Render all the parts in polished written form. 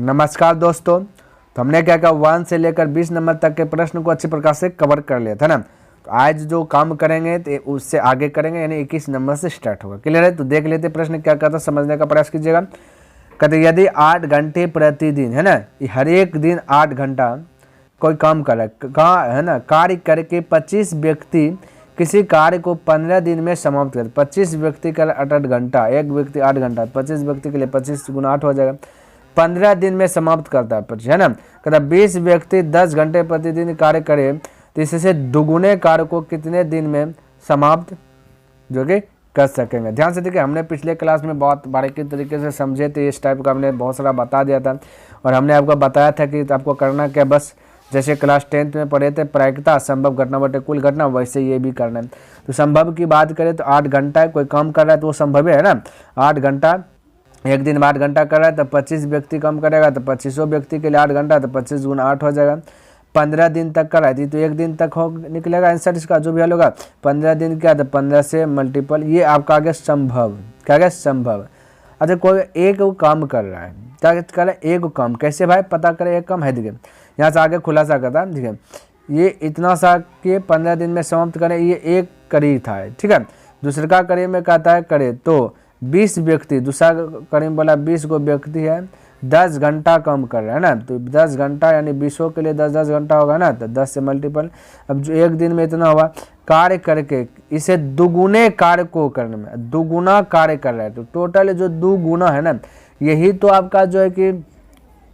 नमस्कार दोस्तों। तो हमने क्या कहा 1 से लेकर 20 नंबर तक के प्रश्न को अच्छी प्रकार से कवर कर लिया था ना। तो आज जो काम करेंगे तो उससे आगे करेंगे, यानी 21 नंबर से स्टार्ट होगा। क्लियर है? तो देख लेते प्रश्न क्या कहता, समझने का प्रयास कीजिएगा। कहते यदि 8 घंटे प्रतिदिन, है ना, हर एक दिन 8 घंटा कोई काम कर रहा है ना, कार्य करके 25 व्यक्ति किसी कार्य को 15 दिन में समाप्त कर, 25 व्यक्ति का 8 घंटा, एक व्यक्ति 8 घंटा, 25 व्यक्ति के लिए 25 गुना 8 हो जाएगा, 15 दिन में समाप्त करता है ना। कहता 20 व्यक्ति 10 घंटे प्रतिदिन कार्य करे तो इससे दुगुने कार्य को कितने दिन में समाप्त जो कि कर सकेंगे। ध्यान से देखिए, हमने पिछले क्लास में बहुत बारीकी तरीके से समझे थे, इस टाइप का हमने बहुत सारा बता दिया था और हमने आपको बताया था कि आपको करना क्या, बस जैसे क्लास 10th में पढ़े थे प्रायिकता संभव घटना बटे कुल घटना, वैसे ये भी करना है। तो संभव की बात करें तो 8 घंटा कोई काम कर रहा है तो वो संभव है ना। 8 घंटा एक दिन में 8 घंटा कर रहा है तो 25 व्यक्ति काम करेगा तो 25 व्यक्ति के लिए 8 घंटा, तो 25 गुना 8 हो जाएगा। 15 दिन तक कर रहा है तो एक दिन तक हो निकलेगा आंसर इसका, जो भी हल होगा। 15 दिन क्या, तो 15 से मल्टीपल, ये आपका आगे संभव, क्या आगे संभव। अच्छा, कोई एक काम कर रहा है, क्या कर रहा है, एक काम, कैसे भाई पता करें एक काम है। देखिए यहाँ से आगे खुलासा करता है, ठीक है, ये इतना सा के 15 दिन में समाप्त करें, ये एक कड़ी था, ठीक है। दूसरा कड़ी में कहता है करे तो 20 व्यक्ति, दूसरा कड़ी में बोला 20 को व्यक्ति है, 10 घंटा काम कर रहा है ना, तो 10 घंटा यानी 20 के लिए 10 घंटा होगा ना, तो 10 से मल्टीपल। अब जो एक दिन में इतना हुआ कार्य करके, इसे दुगुने कार्य को करने में, दुगुना कार्य कर रहा है, तो टोटल जो दुगुना है ना, यही तो आपका जो है कि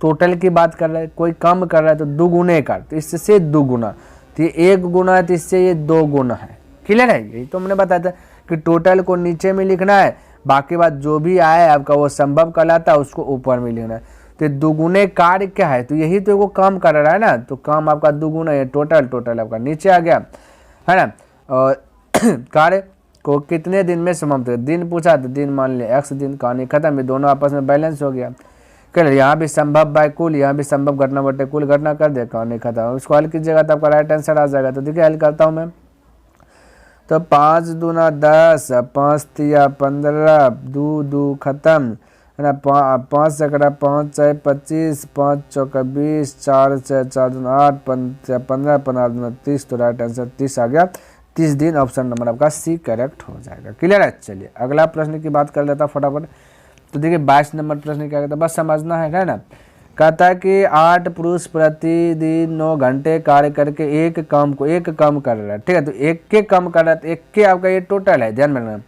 टोटल की बात कर रहा है। कोई काम कर रहा है तो दुगुने का, तो इससे दुगुना, तो ये 1 गुना है तो इससे ये 2 गुना है। क्लियर है? यही तो हमने बताया था कि टोटल को नीचे में लिखना है, बाकी बात जो भी आए आपका वो संभव कहलाता है, उसको ऊपर में लिखना है। तो दुगुने कार्य क्या है, तो यही तो वो काम कर रहा है ना, तो काम आपका दुगुना है, टोटल आपका नीचे आ गया, है ना। और कार्य को कितने दिन में समाप्त कर, दिन पूछा तो दिन मान लिया, x दिन, कहानी खत्म, ये दोनों आपस में बैलेंस हो गया। कल यहाँ भी संभव बाय कुल, यहाँ भी संभव घटना बटे कुल घटना कर दे, कहानी खत्म। उसको हल कीजिएगा तो आपका राइट आंसर आ जाएगा। तो देखिए हल करता हूँ मैं, तो 5 दूना 10, 5 तिया 15, 2 खत्म, है ना। 5 से कटा 5 चाहे 25, 5 चौका 20, 4 से 4 दूना 8, 15 15 दूना 30, तो राइट आंसर 30 आ गया। 30 दिन ऑप्शन नंबर आपका सी करेक्ट हो जाएगा। क्लियर है? चलिए अगला प्रश्न की बात कर लेता फटाफट। तो देखिए 22 नंबर प्रश्न क्या कहता है, बस समझना है ना। कहता है कि 8 पुरुष प्रतिदिन 9 घंटे कार्य करके एक काम कर रहा है, ठीक है। तो एक के काम कर रहा है, तो एक के आपका ये टोटल है, ध्यान में रखना।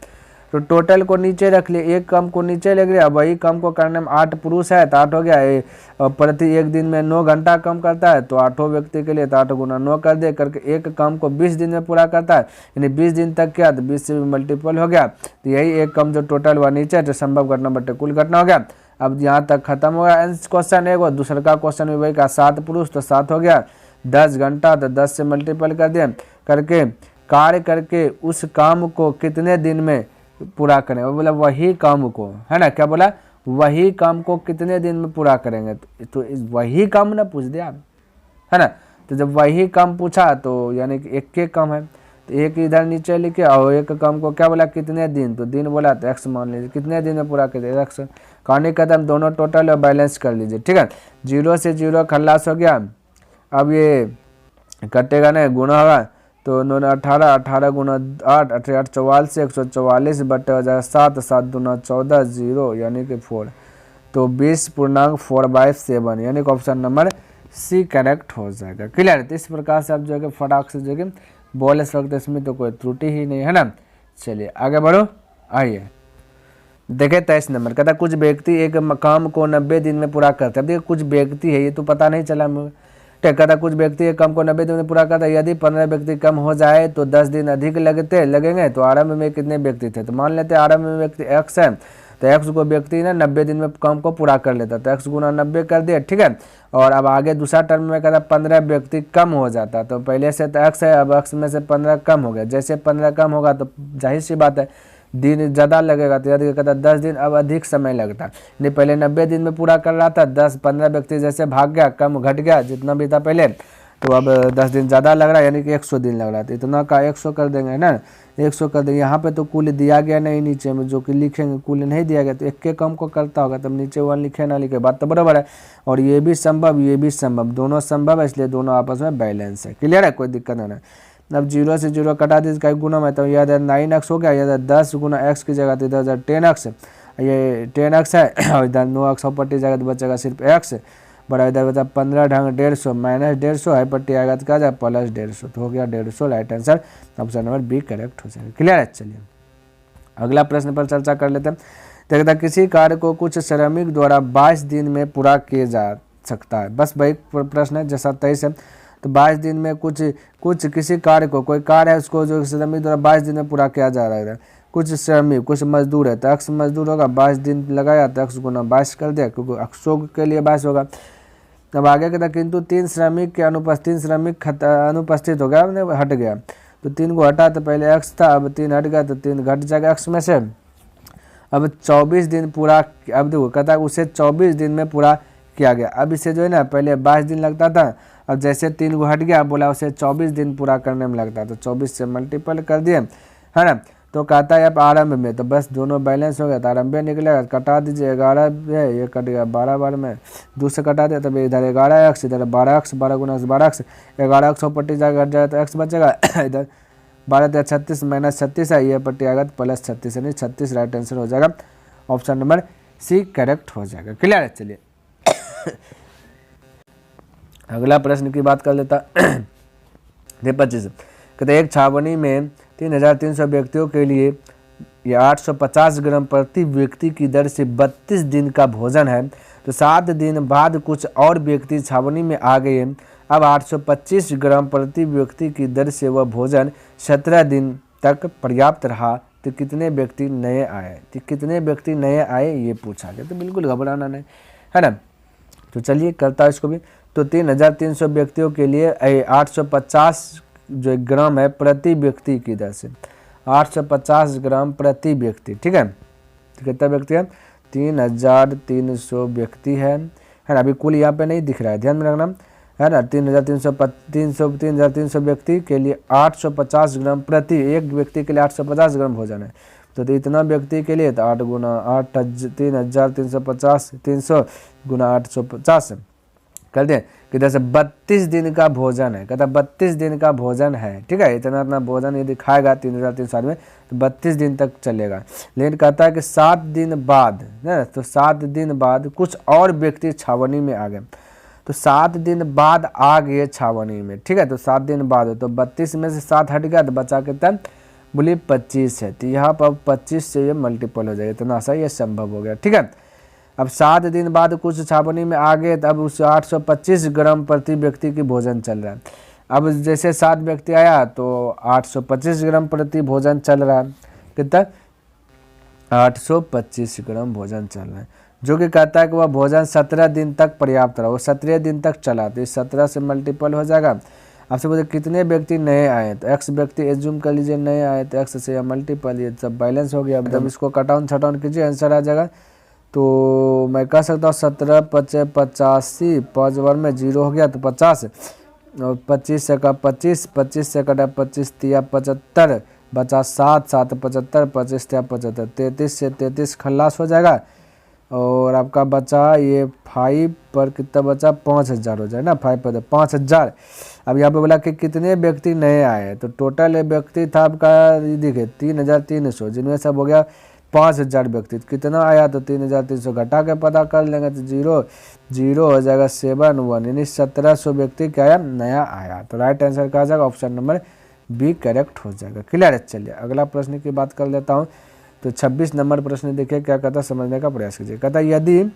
तो टोटल को नीचे रख लिए, एक काम को नीचे लग गया, वही काम को करने में 8 पुरुष है तो 8 हो गया। प्रति एक दिन में 9 घंटा काम करता है तो 8 व्यक्ति के लिए तो 8 गुना 9 कर दे करके एक काम को 20 दिन में पूरा करता है, यानी 20 दिन तक क्या, तो 20 से भी मल्टीपल हो गया। तो यही एक काम जो टोटल हुआ नीचे, तो संभव घटना बटे कुल घटना हो गया। अब यहाँ तक खत्म हो गया क्वेश्चन एक, और दूसरा का क्वेश्चन भी वही का, 7 पुरुष तो 7 हो गया, 10 घंटा तो 10 से मल्टीपल कर दिया, करके कार्य करके उस काम को कितने दिन में पूरा करें। वो बोला वही काम को, है ना, क्या बोला, वही काम को कितने दिन में पूरा करेंगे। तो वही काम ना पूछ दिया, है ना। तो जब वही काम पूछा तो यानी कि एक के काम है, तो एक इधर नीचे लिखे, और एक काम को क्या बोला कितने दिन, तो दिन बोला तो x मान लीजिए, कितने दिन में पूरा कर दिया x। कहानी कदम दोनों टोटल और बैलेंस कर लीजिए, ठीक है। 0 से 0 खल्लास हो गया। अब ये कटेगा ना, गुना होगा, तो 9 18, 18 गुना 8, 8 44, 144 बटे हो जाएगा 7, 7 दूना 14, 0 यानी कि 4, तो 20.4/7 यानी कि ऑप्शन नंबर सी करेक्ट हो जाएगा। क्लियर? तो इस प्रकार से आप जो है फटाक से जो है बोल सकते, इसमें तो कोई त्रुटि ही नहीं है ना। चलिए आगे बढ़ो, आइए देखिए 23 नंबर कहता कुछ व्यक्ति एक काम को 90 दिन में पूरा करते हैं। अब देखिए कुछ व्यक्ति है, ये तो पता नहीं चला मुझे, कहता कुछ व्यक्ति एक काम को 90 दिन में पूरा करता है। यदि 15 व्यक्ति कम हो जाए तो 10 दिन अधिक लगेंगे। तो आरंभ में कितने व्यक्ति थे, तो मान लेते हैं आरंभ में व्यक्ति x है, तो x को व्यक्ति ना 90 दिन में काम को पूरा कर लेता, तो x गुना 90 कर दिया, ठीक है। और अब आगे दूसरा टर्म में कहता 15 व्यक्ति कम हो जाता, तो पहले से तो x है, अब x में से 15 कम हो गया। जैसे 15 कम होगा तो जाहिर सी बात है दिन ज़्यादा लगेगा, तो यदि कहता 10 दिन अब अधिक समय लगता, नहीं पहले 90 दिन में पूरा कर रहा था, 15 व्यक्ति जैसे भाग गया, कम घट गया जितना भी था पहले, तो अब 10 दिन ज़्यादा लग रहा है, यानी कि 100 दिन लग रहा है, तो इतना का 100 कर देंगे, है ना, 100 कर देंगे। यहाँ पे तो कुल दिया गया नहीं, नीचे में जो कि लिखेंगे कुल नहीं दिया गया, तो एक के कम को करता होगा, तब नीचे 1 लिखे ना लिखे, बात तो बराबर है। और ये भी संभव, ये भी संभव, दोनों संभव है, इसलिए दोनों आपस में बैलेंस है। क्लियर है, कोई दिक्कत नहीं है। अब 0 से 0 कटा दीजिए, इसका गुना में, तो यह 9x हो गया, यह 10 गुना x की जगह, तो इधर 10x, ये 10x है, और इधर 9x पट्टी जगह तो बचेगा सिर्फ x, बड़ा इधर बचा 15 ढंग 150 माइनस 150 है, पट्टी आएगा तो क्या जाए प्लस 150, तो हो गया 150, right answer option number B correct हो जाएगा। क्लियर है, चलिए अगला प्रश्न पर चर्चा कर लेते हैं। देखता किसी कार्य को कुछ श्रमिक द्वारा 22 दिन में पूरा किया जा सकता है, बस वही प्रश्न है जैसा 23 है, तो 22 दिन में कुछ किसी कार्य को, कोई कार्य है उसको जो श्रमिक द्वारा 22 दिन में पूरा किया जा रहा है, कुछ श्रमिक कुछ मजदूर है, तो x मजदूर होगा, 22 दिन लगाया तो x गुना 22 कर दिया, क्योंकि 100 के लिए 22 होगा। अब आगे कहता किंतु 3 श्रमिक के अनुपस्थित हो गया, हट गया, तो 3 को हटा तो पहले x था, अब 3 हट गया तो 3 घट जाएगा x में से। अब 24 दिन पूरा, अब देखो कहता है उसे 24 दिन में पूरा किया गया। अब इसे जो है ना पहले 22 दिन लगता था, अब जैसे 3 को हट गया बोला उसे 24 दिन पूरा करने में लगता, तो 24 से मल्टीपल कर दिए, है ना। तो कहता है अब आरंभ में, तो बस दोनों बैलेंस हो गया, तो आरंभ में निकलेगा, कटा दीजिए 11 है, ये कट गया 12 बार में, 2 से कटा दिया, तब इधर 11x, इधर 12x, 12 गुना 12x, 11x पट्टी जाएगा हट जाएगा तो x बचेगा, इधर 12 36 माइनस 36 है, ये पट्टी आएगा तो प्लस 36, यानी 36 राइट आंसर हो जाएगा, ऑप्शन नंबर सी करेक्ट हो जाएगा। क्लियर है, चलिए अगला प्रश्न की बात कर लेता 25, कहते एक छावनी में 3300 व्यक्तियों के लिए यह 850 ग्राम प्रति व्यक्ति की दर से 32 दिन का भोजन है, तो 7 दिन बाद कुछ और व्यक्ति छावनी में आ गए, अब 825 ग्राम प्रति व्यक्ति की दर से वह भोजन 17 दिन तक पर्याप्त रहा, तो कितने व्यक्ति नए आए, तो कितने व्यक्ति नए आए ये पूछा गया, तो बिल्कुल घबराना नहीं, है ना। तो चलिए करता है इसको भी, तो 3300 व्यक्तियों के लिए 850 जो ग्राम है प्रति व्यक्ति की दर से, 850 ग्राम प्रति व्यक्ति, ठीक है, तो कितना व्यक्ति है 3300 व्यक्ति है ना। अभी कुल यहाँ पे नहीं दिख रहा है, ध्यान में रखना, है ना। 3300 व्यक्ति के लिए 850 ग्राम प्रति, एक व्यक्ति के लिए 850 ग्राम भोजन है, तो इतना व्यक्ति के लिए तो 8 गुना 8 3350, 300 गुना 850 कर दें, किधर से 32 दिन का भोजन है, कहता 32 दिन का भोजन है, ठीक है, इतना भोजन यदि खाएगा 3300 में तो 32 दिन तक चलेगा। लेकिन कहता है कि 7 दिन बाद, है तो 7 दिन बाद कुछ और व्यक्ति छावनी में आ गए, तो 7 दिन बाद आ गए छावनी में, ठीक है, तो 7 दिन बाद, तो 32 में से 7 हट गया तो बचा कितना बोलिए 25 है, तो यहाँ पर 25 से ये मल्टीपल हो जाएगा, इतना सा ये संभव हो गया, ठीक है। अब 7 दिन बाद कुछ छावनी में आ गए, तब उस 825 ग्राम प्रति व्यक्ति की भोजन चल रहा है। अब जैसे 7 व्यक्ति आया तो 825 ग्राम प्रति भोजन चल रहा है, कितना 825 ग्राम भोजन चल रहा है, जो कि कहता है कि वह भोजन 17 दिन तक पर्याप्त रहा, वो 17 दिन तक चला, तो इस 17 से मल्टीपल हो जाएगा। आपसे बोलते कितने व्यक्ति नए आए, तो x व्यक्ति एज्यूम कर लीजिए नए आए, तो x से मल्टीपल, ये सब बैलेंस हो गया। मतलब इसको कट डाउन छट डाउन कीजिए, आंसर आ जाएगा। तो मैं कह सकता हूँ 17 × 85, 5 बार में 0 हो गया तो 50, और 25 से का 25, 25 से कटा 25 तिया 75, बचा 7, 7 75, 25 तिया 75, 33 से 33 खल्लास हो जाएगा, और आपका बचा ये 5 पर कितना बचा 5000 हो जाए ना, 5 पर 5000। अब यहाँ पे बोला कि कितने व्यक्ति नए आए, तो टोटल व्यक्ति था आपका देखिए 3300, जिनमें सब हो गया 5000 व्यक्ति, कितना आया तो 3300 घटा के पता कर लेंगे, तो 0 0 हो जाएगा 7 1, यानी 1700 व्यक्ति क्या आया नया आया, तो राइट आंसर क्या आ जाएगा ऑप्शन नंबर बी करेक्ट हो जाएगा। क्लियर है, चलिए अगला प्रश्न की बात कर लेता हूँ। तो 26 नंबर प्रश्न देखिए क्या कहता है, समझने का प्रयास कीजिए। कहता है यदि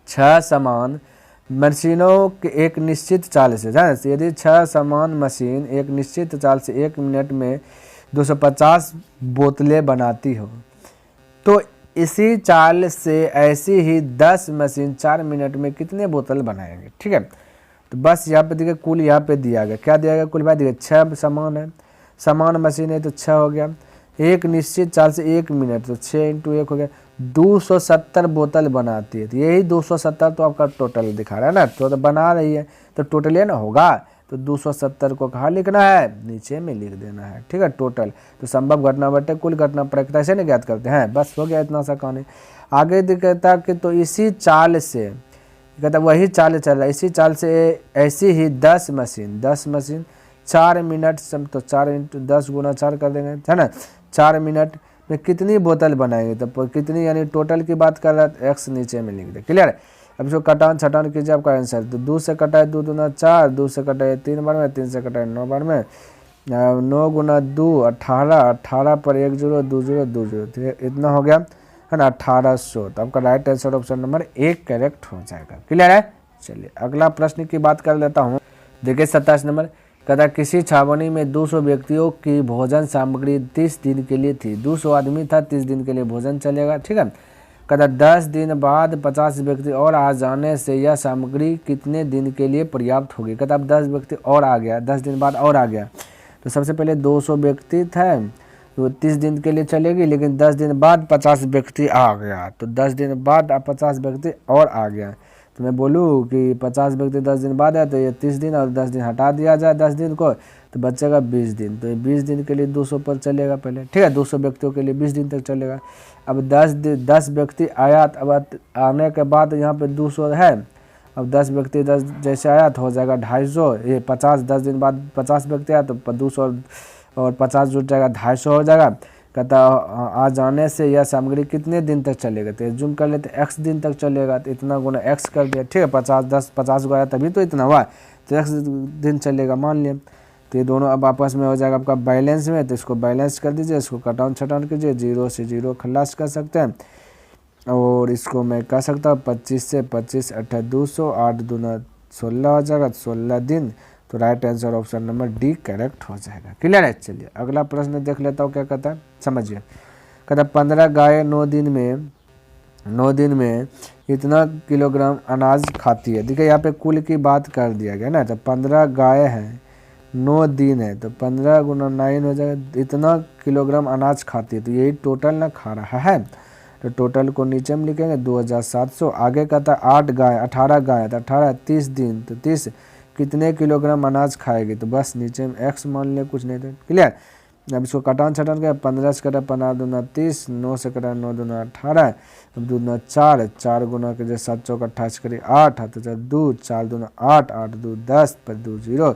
6 समान मशीनों के एक निश्चित चाल से, यदि 6 समान मशीन एक निश्चित चाल से 1 मिनट में 250 बोतलें बनाती हो, तो इसी चाल से ऐसी ही 10 मशीन 4 मिनट में कितने बोतल बनाएंगे, ठीक है। तो बस यहाँ पे देखिए कुल यहाँ पे दिया गया, क्या दिया गया कुल भाई, देखिए 6 समान है, समान मशीन है तो 6 हो गया, एक निश्चित चाल से 1 मिनट, तो 6 × 1 हो गया, 270 बोतल बनाती है, तो यही 270 तो आपका टोटल दिखा रहा है ना, तो बना रही है तो टोटल ये ना होगा, तो 270 को कहाँ लिखना है, नीचे में लिख देना है। ठीक है, टोटल तो संभव घटना बटे कुल घटना प्रायिकता से नहीं ज्ञात करते हैं। बस हो गया, इतना सा कहानी। आगे कहता कि तो इसी चाल से, कहता वही चाल चल रहा है, इसी चाल से ऐसी ही 10 मशीन 4 मिनट तो 4 इंटू 10 गुना 4 कर देंगे, है ना। 4 मिनट में कितनी बोतल बनाएंगे, तो कितनी यानी टोटल की बात कर रहा है, एक्स नीचे में लिख दे। क्लियर है। अब इसको कटान छटान कीजिए, आपका आंसर तो 2 से कटाए 2 दूना 4, 2 से कटाए 3 बार में, 3 से कटाए 9 बार में, 9 गुना 2 18, 18 पर 1 0 2 0 2 0, तो इतना हो गया, है ना, 1800। तो आपका right answer option number 1 correct हो जाएगा। क्लियर है। चलिए अगला प्रश्न की बात कर लेता हूँ। देखिए 27 नंबर, कहता किसी छावनी में 200 व्यक्तियों की भोजन सामग्री 30 दिन के लिए थी। 200 आदमी था, 30 दिन के लिए भोजन चलेगा। ठीक है। कहता 10 दिन बाद 50 व्यक्ति और आ जाने से यह सामग्री कितने दिन के लिए पर्याप्त होगी। कहता अब 10 व्यक्ति और आ गया, 10 दिन बाद और आ गया, तो सबसे पहले 200 व्यक्ति थे तो 30 दिन के लिए चलेगी, लेकिन 10 दिन बाद 50 व्यक्ति आ गया, तो 10 दिन बाद 50 व्यक्ति और आ गया, तो मैं बोलूँ कि 50 व्यक्ति 10 दिन बाद है, तो ये 30 दिन और 10 दिन हटा दिया जाए 10 दिन को, तो बचेगा 20 दिन। तो ये 20 दिन के लिए 200 पर चलेगा पहले। ठीक है, 200 व्यक्तियों के लिए 20 दिन तक चलेगा। अब 10 व्यक्ति आया, अब आने के बाद यहाँ पे 200 है, अब 10 व्यक्ति 10 जैसे आया तो हो जाएगा 250, ये 50 10 दिन बाद 50 व्यक्ति आया तो 200 और 50 जुट जाएगा, 250 हो जाएगा। कहता आ जाने से यह सामग्री कितने दिन तक चलेगा, तो जूम कर लेते x दिन तक चलेगा, तो इतना गुना x कर दिया। ठीक है, 50 को आया तभी तो इतना हुआ, तो x दिन चलेगा मान लिया। तो ये दोनों अब आपस में हो जाएगा आपका बैलेंस में, तो इसको बैलेंस कर दीजिए, इसको कटान छटान कीजिए, 0 से 0 खलास कर सकते हैं, और इसको मैं कह सकता हूँ 25 से 25 8 200, 8 दूना 16 हो जाएगा, 16 दिन। तो right answer option number D correct हो जाएगा। क्लियर है। चलिए अगला प्रश्न देख लेता हूँ, क्या कहता है समझिए। कहता 15 गाय 9 दिन में इतना किलोग्राम अनाज खाती है। देखिए यहाँ पे कुल की बात कर दिया गया ना, तो 15 गाय है 9 दिन है, तो 15 गुना 9 हो जाएगा, इतना किलोग्राम अनाज खाती है, तो यही टोटल ना खा रहा है। तो टोटल को नीचे में लिखेंगे 2700। आगे कहता 8 गाय 18 गाय, तो 18 30 दिन, तो 30 कितने किलोग्राम अनाज खाएगी, तो बस नीचे में x मान लिया, कुछ नहीं था। क्लियर। अब इसको कटान छटान कर, 15 से कटा 15 दूना 30, 9 से कटा 9 दूना 18, अब दूना 4, 4 गुना के जैसे 7 चौक 28 करी 8, हाथ 2, 4 दूना 8, 8 2 10 पर 2 0,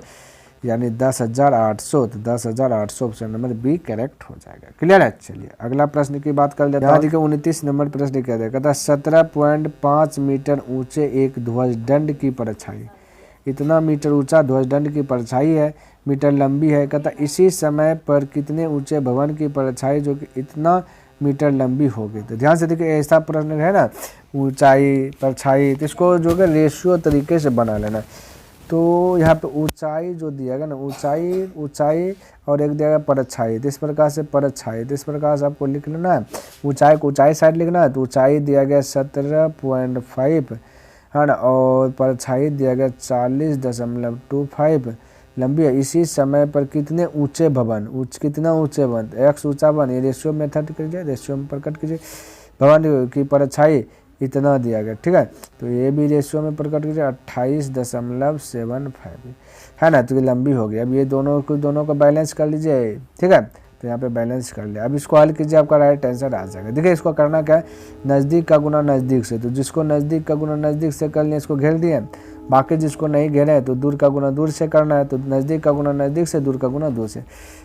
यानी 10,800। तो 10,800 ऑप्शन नंबर बी करेक्ट हो जाएगा। क्लियर है। चलिए अगला प्रश्न की बात कर लेते हैं। देखिए 29 नंबर प्रश्न क्या है, कहता 17.5 मीटर ऊंचे एक ध्वजदंड की परछाई, इतना मीटर ऊंचा ध्वजदंड की परछाई है, मीटर लंबी है। कहता इसी समय पर कितने ऊंचे भवन की परछाई जो कि इतना मीटर लंबी होगी। तो ध्यान से देखिए, ऐसा प्रश्न है ना, ऊंचाई परछाई, तो इसको जो है रेशियो तरीके से बना लेना। तो यहाँ पे ऊंचाई जो दिया गया ना, ऊंचाई और एक दिया गया परछाई, तो इस प्रकार से परछाई, तो इस प्रकार से आपको लिख लेना है। ऊंचाई को ऊंचाई साइड लिखना है, तो ऊंचाई दिया गया 17.5 है ना, और परछाई दिया गया 40.25 लंबी है। इसी समय पर कितने ऊंचे भवन, कितना ऊंचे भवन, x ऊंचा भवन, ये रेशियो मेथड कीजिए, रेशियो में प्रकट कीजिए, भवन की परछाई इतना दिया गया। ठीक है, तो ये भी रेशियो में प्रकट कीजिए, 28.75 है ना, तो ये लंबी हो गई। अब ये दोनों को बैलेंस कर लीजिए। ठीक है, तो यहाँ पे बैलेंस कर लिया। अब इसको हल कीजिए, आपका राइट आंसर आ जाएगा। देखिए इसको करना क्या है, नज़दीक का गुना नज़दीक से, तो जिसको नज़दीक का गुना नज़दीक से कर लिया इसको घेर दिए, बाकी जिसको नहीं घेरे है तो दूर का गुना दूर से करना है, तो नज़दीक का गुना नज़दीक से, दूर का गुना दूर से।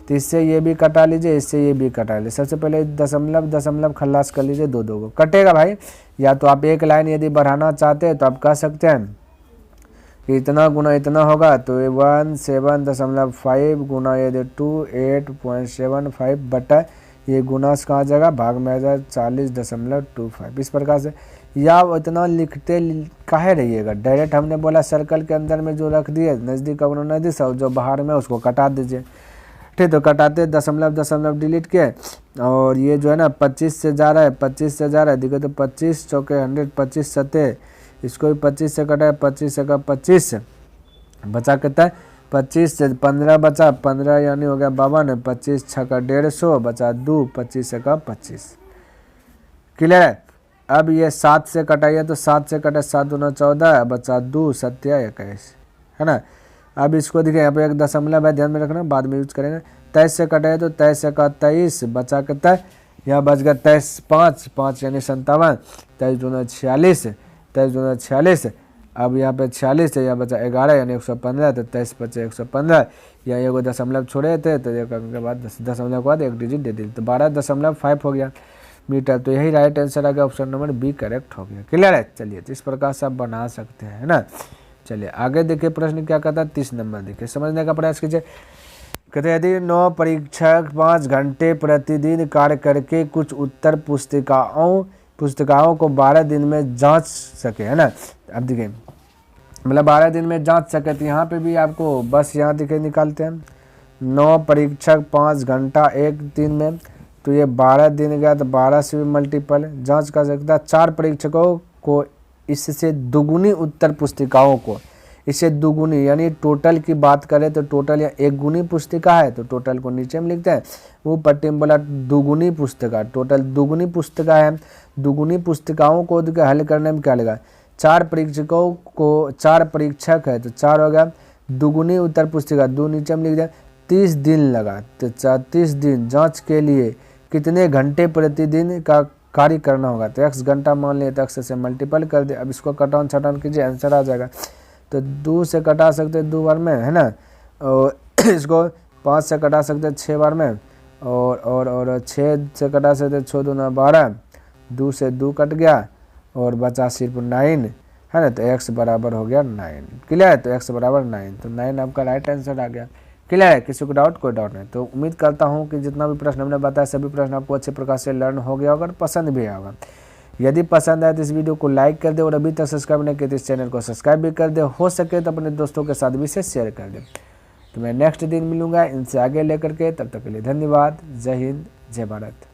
तो इससे ये भी कटा लीजिए, इससे ये भी कटा लीजिए। सबसे पहले दशमलव खल्लास कर लीजिए, दो को कटेगा भाई। या तो आप एक लाइन यदि बढ़ाना चाहते हैं तो आप कह सकते हैं कि इतना गुना इतना होगा, तो 17.5 गुना यदि 28.75 बटा ये गुना से कहाँ जाएगा, भाग में आ जाए 40.25, इस प्रकार से। या इतना लिखते काहे रहिएगा, डायरेक्ट हमने बोला सर्कल के अंदर में जो रख दिए नज़दीक का गुना नज़दीक से, और जो बाहर में उसको कटा दीजिए। ठीक, तो कटाते दशमलव डिलीट किए, और ये जो है ना 25 से जा रहा है, 25 से जा रहा है, देखो तो 25 चौके 100, 25 सतह, इसको भी 25 से कटा है, 25 से का 25 बचा कितना है, 25 से 15 बचा, 15 यानी हो गया 52, 25 छक्का 150 बचा 2, 25 से का 25। क्लियर है। अब ये 7 से कटाइए, तो 7 से कटा 7 दूना 14 बचा 2, 7 21 है ना। अब इसको देखिए यहाँ पे एक दशमलव है, ध्यान में रखना, बाद में यूज करेंगे। 23 से कटे तो 23 से का 23 बचा के 23, यहाँ बच गया 23 5 यानी 57, 23 दूना 46, 23 दूना 46। अब यहाँ पे 46 है, यहाँ बचा 11 यानी 115, तो 23 बचे 115, यहाँ एगो दशमलव छोड़े थे तो एक के बाद दशमलव के बाद एक डिजिट दे दी, तो 12.5 हो गया मीटर। तो यही राइट आंसर आ गया, ऑप्शन नंबर बी करेक्ट हो गया। क्लियर है? चलिए तो इस प्रकार से आप बना सकते हैं, है ना। चलिए आगे देखिए प्रश्न क्या कहता है, 30 नंबर देखिए, समझने का प्रयास कीजिए। कहते हैं यदि 9 परीक्षक 5 घंटे प्रतिदिन कार्य करके कुछ उत्तर पुस्तिकाओं को 12 दिन में जांच सके, है ना। अब देखिए मतलब 12 दिन में जांच सके, तो यहाँ पे भी आपको बस यहाँ देखिए निकालते हैं, 9 परीक्षक 5 घंटा एक दिन में, तो ये 12 दिन गया, तो 12 से भी मल्टीपल जांच कर सकता है। 4 परीक्षकों को इससे दुगुनी उत्तर पुस्तिकाओं को, इससे दुगुनी यानी टोटल की बात करें तो टोटल या एक गुनी पुस्तिका है तो टोटल को नीचे में लिखते हैं, वो पट्टी में बोला दुगुनी पुस्तिका, टोटल दुगुनी पुस्तिका है। दुगुनी पुस्तिकाओं को हल करने में क्या लगा, 4 परीक्षकों को, 4 परीक्षक है तो 4 हो गया, दुगुनी उत्तर पुस्तिका 2 नीचे में लिख दिया, 30 दिन लगा, तो 30 दिन जाँच के लिए कितने घंटे प्रतिदिन का कार्य करना होगा, तो x घंटा मान लिया, तो x से मल्टीपल कर दे। अब इसको कटान छटान कीजिए, आंसर आ जाएगा। तो 2 से कटा सकते हैं 2 बार में, है ना, और इसको 5 से कटा सकते हैं 6 बार में, और 6 से कटा सकते 6 दूना 12, 2 से 2 कट गया और बचा सिर्फ 9, है ना, तो x बराबर हो गया 9। क्लियर है? तो x बराबर 9, तो 9 आपका राइट आंसर आ गया। क्लियर है? किसी को डाउट? कोई डाउट नहीं। तो उम्मीद करता हूँ कि जितना भी प्रश्न हमने बताया सभी प्रश्न आपको अच्छे प्रकार से लर्न हो गया होगा और पसंद भी आया होगा। यदि पसंद आए तो इस वीडियो को लाइक कर दे, और अभी तक सब्सक्राइब नहीं किया तो इस चैनल को सब्सक्राइब भी कर दे, हो सके तो अपने दोस्तों के साथ भी इसे शेयर कर दे। तो मैं नेक्स्ट दिन मिलूंगा इनसे आगे लेकर के, तब तक के लिए धन्यवाद। जय हिंद, जय भारत।